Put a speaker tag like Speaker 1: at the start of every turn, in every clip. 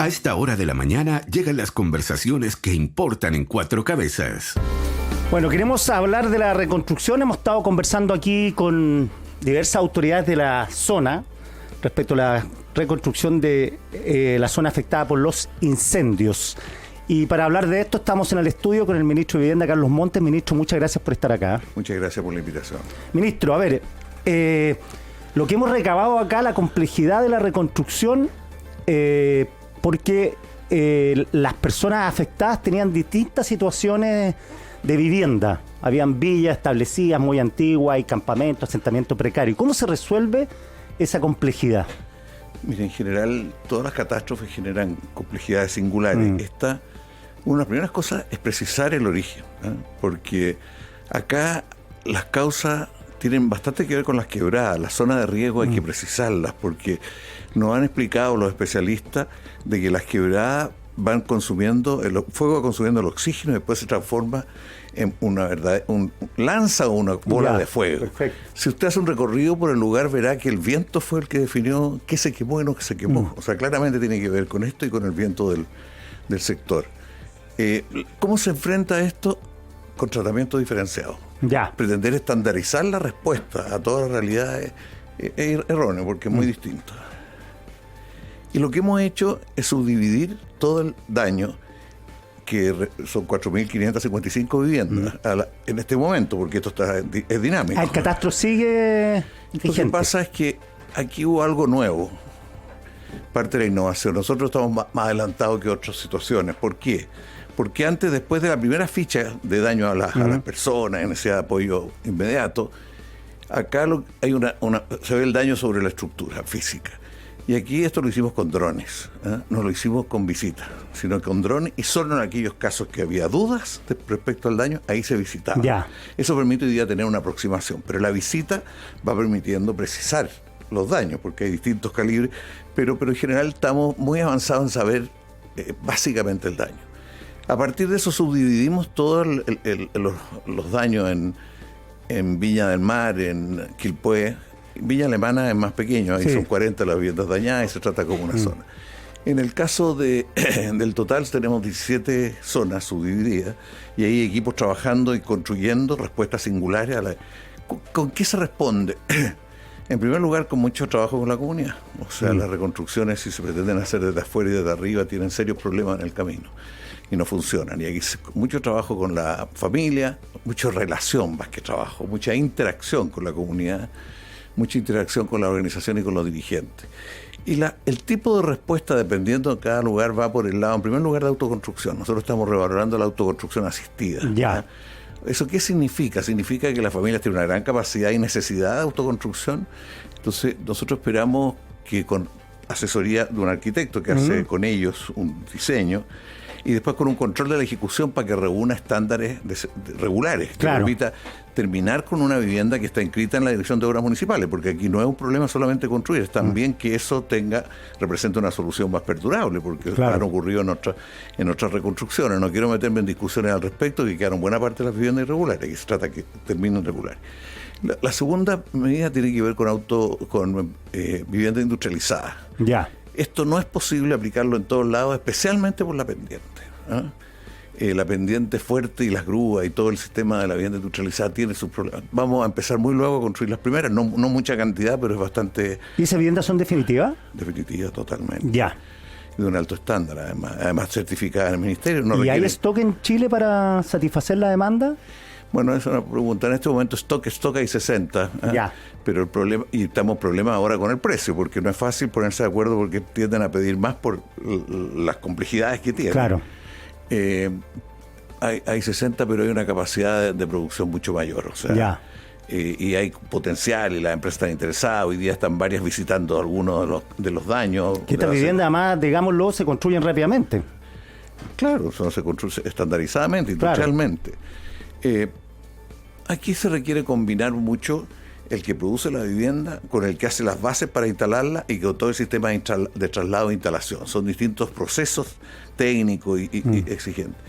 Speaker 1: A esta hora de la mañana llegan las conversaciones que importan en Cuatro Cabezas.
Speaker 2: Bueno, queremos hablar de la reconstrucción. Hemos estado conversando aquí con diversas autoridades de la zona respecto a la reconstrucción de la zona afectada por los incendios. Y para hablar de esto estamos en el estudio con el ministro de Vivienda, Carlos Montes. Ministro, muchas gracias por estar acá.
Speaker 3: Muchas gracias por la invitación.
Speaker 2: Ministro, a ver, lo que hemos recabado acá, la complejidad de la reconstrucción, porque las personas afectadas tenían distintas situaciones de vivienda. Habían villas establecidas muy antiguas, hay campamentos, asentamientos precarios. ¿Cómo se resuelve esa complejidad?
Speaker 3: Mira, en general, todas las catástrofes generan complejidades singulares. Una de las primeras cosas es precisar el origen, porque acá las causas tienen bastante que ver con las quebradas. Las zonas de riesgo hay que precisarlas, porque nos han explicado los especialistas de que las quebradas van consumiendo, el fuego va consumiendo el oxígeno y después se transforma en lanza una bola de fuego. Perfecto. Si usted hace un recorrido por el lugar, verá que el viento fue el que definió qué se quemó y no qué se quemó. O sea, claramente tiene que ver con esto y con el viento del sector. ¿Cómo se enfrenta esto? Con tratamiento diferenciado. Pretender estandarizar la respuesta a todas las realidades es erróneo, porque es muy distinto. Y lo que hemos hecho es subdividir todo el daño, que son 4.555 viviendas en este momento, porque esto es dinámico.
Speaker 2: El catastro sigue vigente.
Speaker 3: Lo que pasa es que aquí hubo algo nuevo, parte de la innovación. Nosotros estamos más adelantados que otras situaciones. ¿Por qué? Porque antes, después de la primera ficha de daño a las personas, en necesidad de apoyo inmediato, acá se ve el daño sobre la estructura física. Y aquí esto lo hicimos con drones, no lo hicimos con visitas, sino con drones, y solo en aquellos casos que había dudas respecto al daño, ahí se visitaba. Eso permite hoy día tener una aproximación, pero la visita va permitiendo precisar los daños, porque hay distintos calibres, pero en general estamos muy avanzados en saber básicamente el daño. A partir de eso subdividimos todos los daños en Viña del Mar, en Quilpué. Villa Alemana es más pequeño, ahí son 40 las viviendas dañadas y se trata como una zona. En el caso del total tenemos 17 zonas subdivididas y hay equipos trabajando y construyendo respuestas singulares. ¿Con qué se responde? En primer lugar, con mucho trabajo con la comunidad. O sea, las reconstrucciones, si se pretenden hacer desde afuera y desde arriba, tienen serios problemas en el camino y no funcionan. Y aquí mucho trabajo con la familia, mucha relación más que trabajo, mucha interacción con la comunidad, mucha interacción con la organización y con los dirigentes. Y el tipo de respuesta, dependiendo de cada lugar, va por el lado, en primer lugar, de autoconstrucción. Nosotros estamos revalorando la autoconstrucción asistida. ¿Eso qué significa? Significa que las familias tienen una gran capacidad y necesidad de autoconstrucción. Entonces, nosotros esperamos que con asesoría de un arquitecto que hace con ellos un diseño, y después con un control de la ejecución para que reúna estándares regulares, que permita terminar con una vivienda que está inscrita en la Dirección de Obras Municipales, porque aquí no es un problema solamente construir, es también que eso represente una solución más perdurable, porque han ocurrido en otras reconstrucciones. No quiero meterme en discusiones al respecto, que quedaron buena parte de las viviendas irregulares, que se trata que terminen regulares. La segunda medida tiene que ver con vivienda industrializada. Esto no es posible aplicarlo en todos lados, especialmente por la pendiente. La pendiente fuerte y las grúas y todo el sistema de la vivienda industrializada tiene sus problemas. Vamos a empezar muy luego a construir las primeras, no mucha cantidad, pero es bastante...
Speaker 2: ¿Y esas viviendas son definitivas?
Speaker 3: Definitivas, totalmente. De un alto estándar, además certificada en el Ministerio.
Speaker 2: ¿Y hay stock en Chile para satisfacer la demanda?
Speaker 3: Bueno, esa es una pregunta. En este momento stock hay 60. Pero el problema, y estamos problemas ahora con el precio, porque no es fácil ponerse de acuerdo porque tienden a pedir más por las complejidades que tienen. Hay 60, pero hay una capacidad de producción mucho mayor. O sea, y hay potencial y las empresas están interesadas. Hoy día están varias visitando algunos de los daños.
Speaker 2: Que estas viviendas, además, digámoslo, se construyen rápidamente.
Speaker 3: Claro, se construye estandarizadamente, industrialmente. Aquí se requiere combinar mucho el que produce la vivienda con el que hace las bases para instalarla y con todo el sistema de traslado e instalación. Son distintos procesos técnicos y exigentes.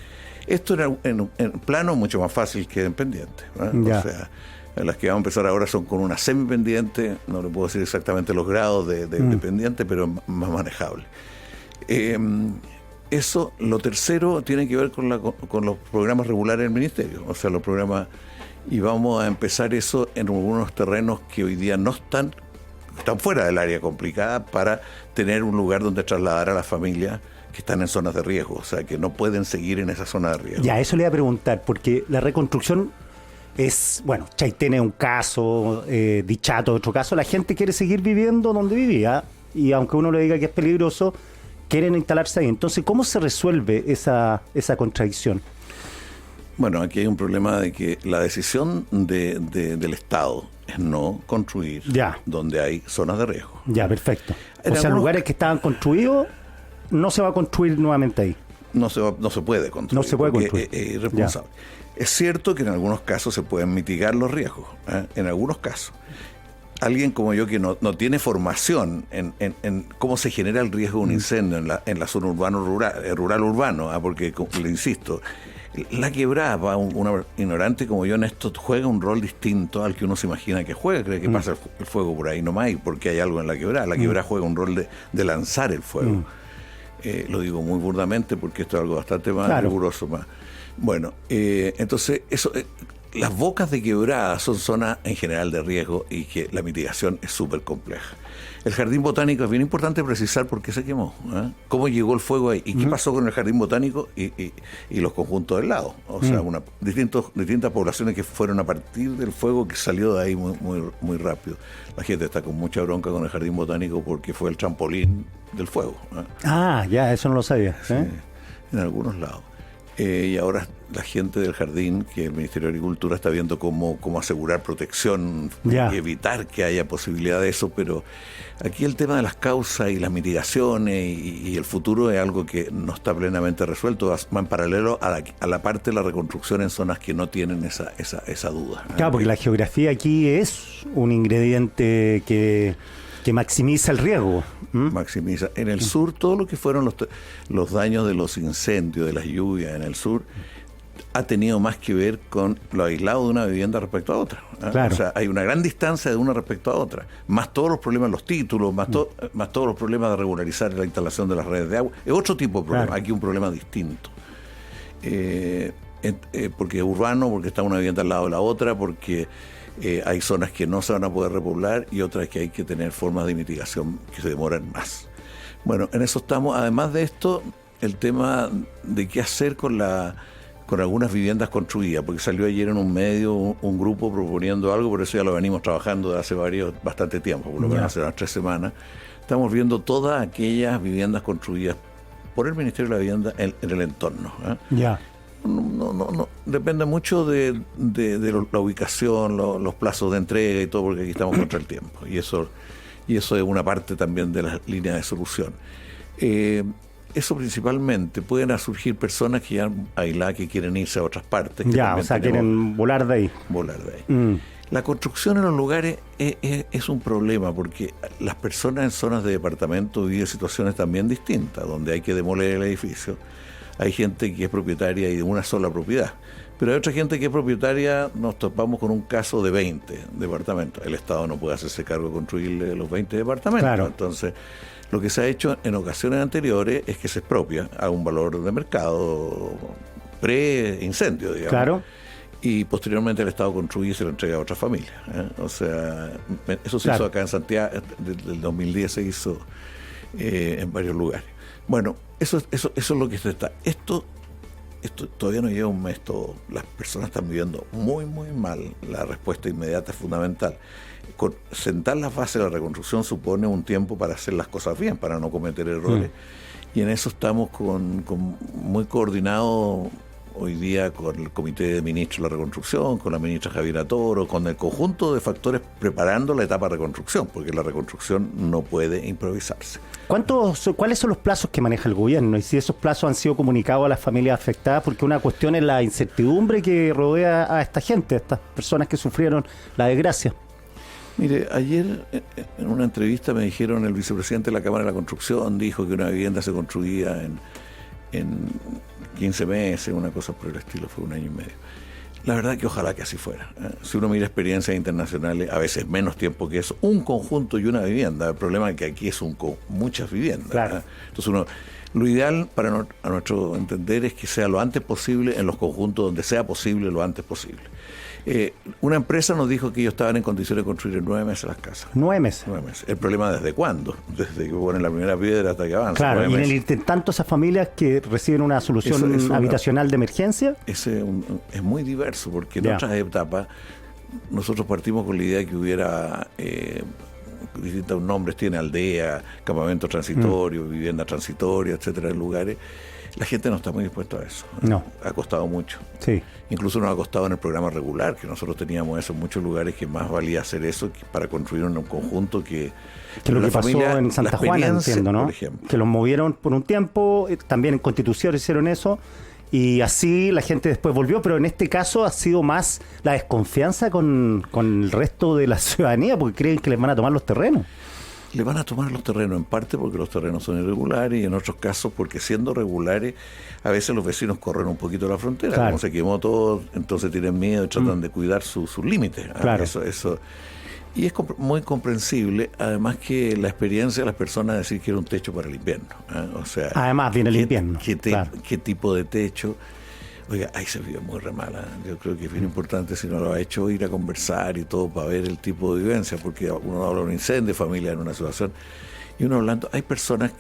Speaker 3: Esto en un plano mucho más fácil que en pendiente. O sea, las que vamos a empezar ahora son con una semipendiente, no le puedo decir exactamente los grados de pendiente, pero más manejable. Eso, lo tercero, tiene que ver con los programas regulares del Ministerio, o sea, los programas, y vamos a empezar eso en algunos terrenos que hoy día no están fuera del área complicada, para tener un lugar donde trasladar a las familias que están en zonas de riesgo, o sea, que no pueden seguir en esa zona de riesgo.
Speaker 2: Ya, eso le iba a preguntar, porque la reconstrucción es, bueno, Chaitén es un caso, Dichato otro caso, la gente quiere seguir viviendo donde vivía, y aunque uno le diga que es peligroso, quieren instalarse ahí. Entonces, ¿cómo se resuelve esa contradicción?
Speaker 3: Bueno, aquí hay un problema de que la decisión del Estado es no construir donde hay zonas de riesgo.
Speaker 2: Ya, perfecto. O sea, lugares que estaban construidos, no se va a construir nuevamente ahí.
Speaker 3: No se puede construir.
Speaker 2: No se puede construir.
Speaker 3: Es irresponsable. Es cierto que en algunos casos se pueden mitigar los riesgos, en algunos casos. Alguien como yo que no tiene formación en cómo se genera el riesgo de un incendio en la zona rural-urbano, porque, le insisto, la quebrada, para un ignorante como yo en esto, juega un rol distinto al que uno se imagina que juega, cree que pasa el fuego por ahí nomás, y porque hay algo en la quebrada. La quebrada juega un rol de lanzar el fuego. Lo digo muy burdamente porque esto es algo bastante más riguroso. Bueno, entonces, eso... las bocas de quebrada son zonas en general de riesgo y que la mitigación es súper compleja. El jardín botánico es bien importante precisar por qué se quemó, cómo llegó el fuego ahí y qué pasó con el jardín botánico y los conjuntos del lado. O sea, distintas poblaciones que fueron a partir del fuego que salió de ahí muy rápido. La gente está con mucha bronca con el jardín botánico porque fue el trampolín del fuego.
Speaker 2: Ya, eso no lo sabía.
Speaker 3: Sí, en algunos lados. Y ahora la gente del jardín, que el Ministerio de Agricultura está viendo cómo asegurar protección y evitar que haya posibilidad de eso, pero aquí el tema de las causas y las mitigaciones y el futuro es algo que no está plenamente resuelto, va en paralelo a la parte de la reconstrucción en zonas que no tienen esa duda.
Speaker 2: Claro, porque la geografía aquí es un ingrediente que maximiza el riesgo.
Speaker 3: Maximiza. En el sur, todo lo que fueron los daños de los incendios, de las lluvias en el sur, ha tenido más que ver con lo aislado de una vivienda respecto a otra.
Speaker 2: Claro.
Speaker 3: O sea, hay una gran distancia de una respecto a otra. Más todos los problemas, los títulos, más todos los problemas de regularizar la instalación de las redes de agua. Es otro tipo de problema.
Speaker 2: Claro.
Speaker 3: Aquí un problema distinto. Porque es urbano, porque está una vivienda al lado de la otra, porque... hay zonas que no se van a poder repoblar y otras que hay que tener formas de mitigación que se demoran más. Bueno, en eso estamos. Además de esto, el tema de qué hacer con algunas viviendas construidas, porque salió ayer en un medio un grupo proponiendo algo, por eso ya lo venimos trabajando de hace bastante tiempo, por lo menos hace unas 3 semanas. Estamos viendo todas aquellas viviendas construidas por el Ministerio de la Vivienda en el entorno. No, depende mucho de la ubicación, los plazos de entrega y todo, porque aquí estamos contra el tiempo, y eso es una parte también de las líneas de solución. Eso principalmente, pueden surgir personas que ya aisladas, que quieren irse a otras partes.
Speaker 2: Quieren volar de ahí.
Speaker 3: La construcción en los lugares es un problema, porque las personas en zonas de departamento viven situaciones también distintas, donde hay que demoler el edificio. Hay gente que es propietaria y de una sola propiedad, pero hay otra gente que es propietaria. Nos topamos con un caso de 20 departamentos. El Estado no puede hacerse cargo de construirle los 20 departamentos.
Speaker 2: Claro.
Speaker 3: Entonces, lo que se ha hecho en ocasiones anteriores es que se expropia a un valor de mercado pre-incendio, digamos.
Speaker 2: Claro.
Speaker 3: Y posteriormente el Estado construye y se lo entrega a otra familia. O sea, eso se hizo acá en Santiago, del 2010 se hizo en varios lugares. Bueno, eso es lo que se está. Esto todavía no lleva un mes todo. Las personas están viviendo muy mal. La respuesta inmediata es fundamental. Sentar las bases de la reconstrucción supone un tiempo para hacer las cosas bien, para no cometer errores. Y en eso estamos muy coordinados hoy día con el Comité de Ministros de la Reconstrucción, con la ministra Javiera Toro, con el conjunto de factores preparando la etapa de reconstrucción, porque la reconstrucción no puede improvisarse.
Speaker 2: ¿Cuáles son los plazos que maneja el gobierno? Y si esos plazos han sido comunicados a las familias afectadas, porque una cuestión es la incertidumbre que rodea a esta gente, a estas personas que sufrieron la desgracia.
Speaker 3: Mire, ayer en una entrevista me dijeron, el vicepresidente de la Cámara de la Construcción dijo que una vivienda se construía en 15 meses, una cosa por el estilo, fue 1 año y medio. La verdad que ojalá que así fuera. Si uno mira experiencias internacionales, a veces menos tiempo que eso, un conjunto y una vivienda. El problema es que aquí es muchas viviendas.
Speaker 2: Claro.
Speaker 3: Entonces lo ideal a nuestro entender es que sea lo antes posible en los conjuntos donde sea posible lo antes posible. Una empresa nos dijo que ellos estaban en condiciones de construir en 9 meses las casas.
Speaker 2: 9 meses.
Speaker 3: 9 meses. ¿El problema desde cuándo? Desde que ponen la primera piedra hasta que avanza.
Speaker 2: Claro, y en el intertanto esas familias que reciben una solución habitacional de emergencia.
Speaker 3: Es muy diverso, porque en otras etapas nosotros partimos con la idea de que hubiera distintos nombres, tiene aldea, campamento transitorio, vivienda transitoria, etcétera, en lugares. La gente no está muy dispuesta a eso.
Speaker 2: No.
Speaker 3: Ha costado mucho.
Speaker 2: Sí.
Speaker 3: Incluso nos ha costado en el programa regular, que nosotros teníamos eso en muchos lugares, que más valía hacer eso que para construir un conjunto que
Speaker 2: lo que pasó en Santa Juana, entiendo, ¿no?
Speaker 3: Por ejemplo.
Speaker 2: Que los movieron por un tiempo, también en Constitución hicieron eso, y así la gente después volvió, pero en este caso ha sido más la desconfianza con el resto de la ciudadanía, porque creen que les van a tomar los terrenos.
Speaker 3: Le van a tomar los terrenos, en parte porque los terrenos son irregulares y en otros casos porque siendo regulares a veces los vecinos corren un poquito la frontera. Claro. Como se quemó todo, entonces tienen miedo y tratan de cuidar sus límites.
Speaker 2: Claro.
Speaker 3: Eso. Y es muy comprensible, además que la experiencia de las personas decir que era un techo para el invierno. O sea,
Speaker 2: además viene el invierno.
Speaker 3: ¿Qué tipo de techo? Oiga, ahí se vive muy re mala. Yo creo que es bien importante, si no lo ha hecho, ir a conversar y todo para ver el tipo de vivencia, porque uno habla de un incendio, familia en una situación, y uno hablando, hay personas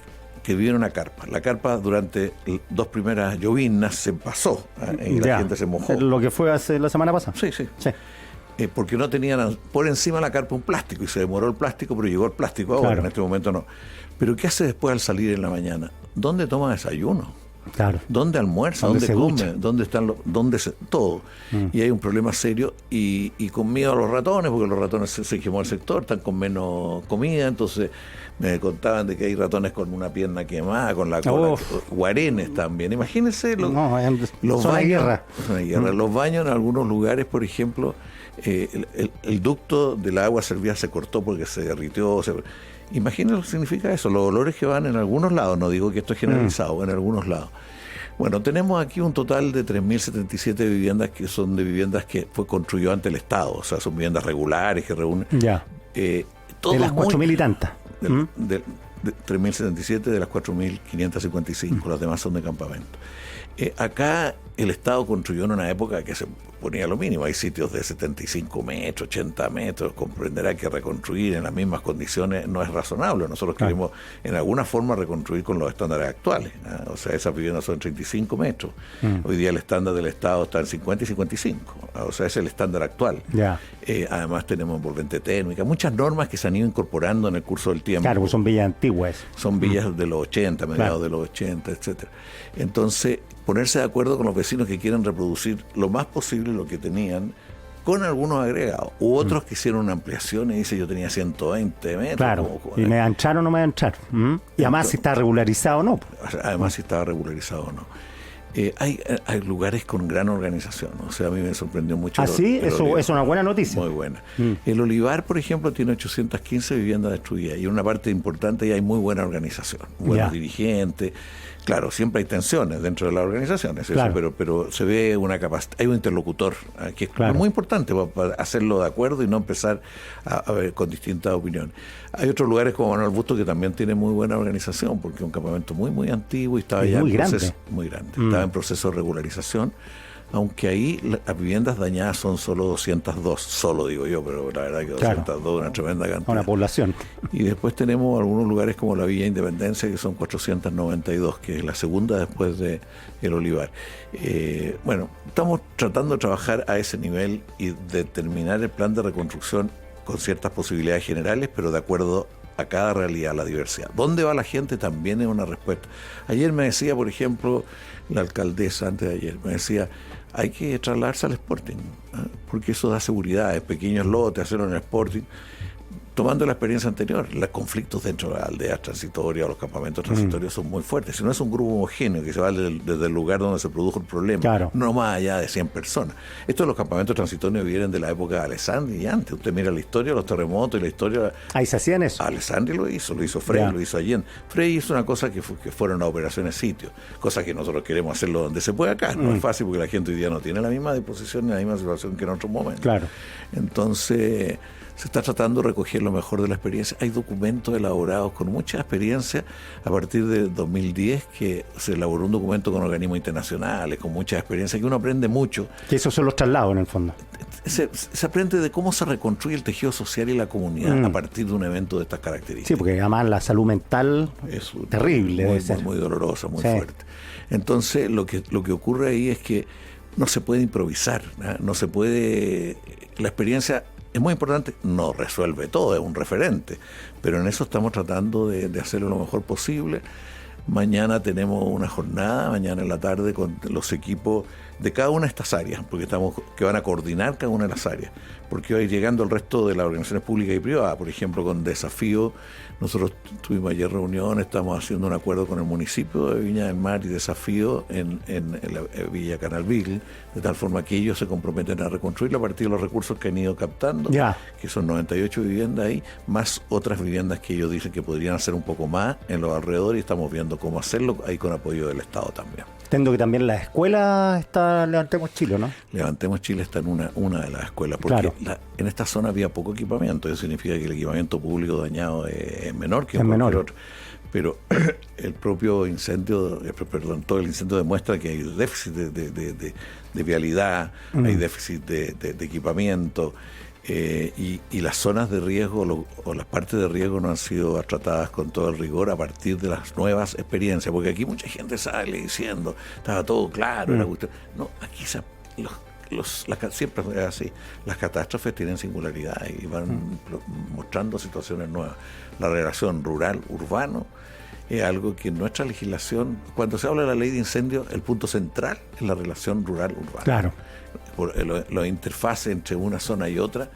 Speaker 3: que viven en una carpa. La carpa durante 2 primeras llovinas se pasó y la gente se mojó.
Speaker 2: Lo que fue hace la semana pasada.
Speaker 3: Sí. Porque no tenían por encima de la carpa un plástico y se demoró el plástico, pero llegó el plástico ahora, claro. En este momento no. Pero ¿qué hace después al salir en la mañana? ¿Dónde toma desayuno?
Speaker 2: Claro.
Speaker 3: ¿Dónde almuerza? ¿Dónde come? ¿Dónde están todo? Y hay un problema serio y con miedo a los ratones, porque los ratones se quemó el sector, están con menos comida, entonces me contaban de que hay ratones con una pierna quemada, con la cola, guarenes también. Imagínense los baños.
Speaker 2: Una guerra.
Speaker 3: Los baños en algunos lugares, por ejemplo, el ducto del agua servida se cortó porque se derritió. Imaginen lo que significa eso, los olores que van en algunos lados, no digo que esto es generalizado, en algunos lados. Bueno, tenemos aquí un total de 3.077 viviendas que son de viviendas que fue construido ante el Estado, o sea, son viviendas regulares que reúnen...
Speaker 2: Ya. De las 4.000 y tantas.
Speaker 3: De 3.077 de las 4.555, las demás son de campamento. Acá el Estado construyó en una época que se ponía lo mínimo, hay sitios de 75 metros, 80 metros, comprenderá que reconstruir en las mismas condiciones no es razonable. Nosotros queremos en alguna forma reconstruir con los estándares actuales, o sea, esas viviendas son 35 metros, hoy día el estándar del Estado está en 50 y 55, o sea, es el estándar actual. Además tenemos envolvente térmica, muchas normas que se han ido incorporando en el curso del tiempo.
Speaker 2: Claro, pues son villas antiguas.
Speaker 3: Son villas de los 80, mediados de los 80, etcétera. Entonces, ponerse de acuerdo con los vecinos que quieren reproducir lo más posible lo que tenían, con algunos agregados. U otros que hicieron una ampliación y dice yo tenía 120 metros.
Speaker 2: Claro, y me ancharon o no me ancharon. Y además si está regularizado o no.
Speaker 3: Además si estaba regularizado o no. Hay lugares con gran organización, o sea, a mí me sorprendió mucho.
Speaker 2: Sí, eso es una buena noticia.
Speaker 3: Muy buena. El Olivar, por ejemplo, tiene 815 viviendas destruidas y en una parte importante y hay muy buena organización, buenos dirigentes. Claro, siempre hay tensiones dentro de las organizaciones, claro. pero se ve una capacidad, hay un interlocutor que es muy importante para hacerlo de acuerdo y no empezar a ver con distintas opiniones. Hay otros lugares como Manuel Busto que también tiene muy buena organización, porque es un campamento muy antiguo y estaba ya en proceso muy grande. Estaba en proceso de regularización, aunque ahí las viviendas dañadas son solo 202, solo digo yo, pero la verdad que 202 es una tremenda cantidad.
Speaker 2: Una población.
Speaker 3: Y después tenemos algunos lugares como la Villa Independencia, que son 492, que es la segunda después de el Olivar. Bueno, estamos tratando de trabajar a ese nivel y determinar el plan de reconstrucción con ciertas posibilidades generales, pero de acuerdo a cada realidad, la diversidad. ¿Dónde va la gente? También es una respuesta. Ayer me decía, por ejemplo, la alcaldesa, antes de ayer, me decía, hay que trasladarse al Sporting, porque eso da seguridad, es pequeños lotes, hacerlo en el Sporting. tomando la experiencia anterior, los conflictos dentro de las aldeas transitorias o los campamentos transitorios son muy fuertes. Si no es un grupo homogéneo que se va desde el lugar donde se produjo el problema,
Speaker 2: claro,
Speaker 3: no más allá de 100 personas. Estos los campamentos transitorios vienen de la época de Alessandri y antes. Usted mira la historia de los terremotos y la historia...
Speaker 2: Ahí se hacían eso.
Speaker 3: Alessandri lo hizo Frey, lo hizo Allende. Frey hizo una cosa que fueron a operaciones sitio, cosa que nosotros queremos hacerlo donde se puede acá. No es fácil porque la gente hoy día no tiene la misma disposición ni la misma situación que en otros momentos.
Speaker 2: Claro.
Speaker 3: Entonces, se está tratando de recoger lo mejor de la experiencia. Hay documentos elaborados con mucha experiencia. A partir de 2010 que se elaboró un documento con organismos internacionales, con mucha experiencia, que uno aprende mucho.
Speaker 2: Que esos son los traslados en el fondo.
Speaker 3: Se aprende de cómo se reconstruye el tejido social y la comunidad a partir de un evento de estas características.
Speaker 2: Sí, porque además la salud mental es terrible.
Speaker 3: Muy dolorosa, muy fuerte. Entonces, lo que ocurre ahí es que no se puede improvisar, no se puede... La experiencia es muy importante, no resuelve todo, es un referente, pero en eso estamos tratando de hacerlo lo mejor posible. Mañana tenemos una jornada, mañana en la tarde, con los equipos de cada una de estas áreas, que van a coordinar cada una de las áreas, porque hoy llegando el resto de las organizaciones públicas y privadas, por ejemplo, con Desafío, nosotros tuvimos ayer reunión, estamos haciendo un acuerdo con el municipio de Viña del Mar y Desafío en la Villa Canalville, de tal forma que ellos se comprometen a reconstruirlo a partir de los recursos que han ido captando, que son 98 viviendas ahí, más otras viviendas que ellos dicen que podrían hacer un poco más en los alrededores, y estamos viendo cómo hacerlo ahí con apoyo del Estado también.
Speaker 2: Entiendo que también la escuela está Levantemos Chile, ¿no?
Speaker 3: Levantemos Chile está en una de las escuelas, porque en esta zona había poco equipamiento, eso significa que el equipamiento público dañado es menor que cualquier otro. Pero el propio incendio, todo el incendio demuestra que hay déficit de vialidad, hay déficit de equipamiento, y las zonas de riesgo o las partes de riesgo no han sido tratadas con todo el rigor a partir de las nuevas experiencias, porque aquí mucha gente sale diciendo, estaba todo claro, no, aquí siempre es así, las catástrofes tienen singularidades y van mostrando situaciones nuevas. La relación rural-urbano es algo que en nuestra legislación, cuando se habla de la ley de incendios, el punto central es la relación rural-urbana.
Speaker 2: Claro.
Speaker 3: Los interfaces entre una zona y otra,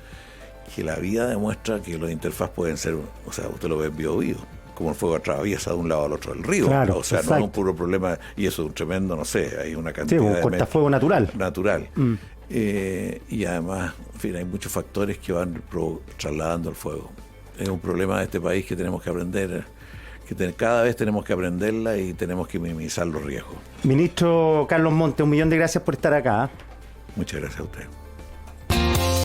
Speaker 3: que la vida demuestra que los interfaces pueden ser, o sea, usted lo ve en Biobío, como el fuego atraviesa de un lado al otro del río.
Speaker 2: Claro,
Speaker 3: o sea,
Speaker 2: exacto.
Speaker 3: no es un puro problema, y eso es un tremendo, no sé, hay una cantidad
Speaker 2: un cortafuego natural.
Speaker 3: Y además, en fin, hay muchos factores que van trasladando el fuego. Es un problema de este país que tenemos que aprender, cada vez tenemos que aprenderla y tenemos que minimizar los riesgos.
Speaker 2: Ministro Carlos Montes, 1.000.000 de gracias por estar acá.
Speaker 3: Muchas gracias a usted.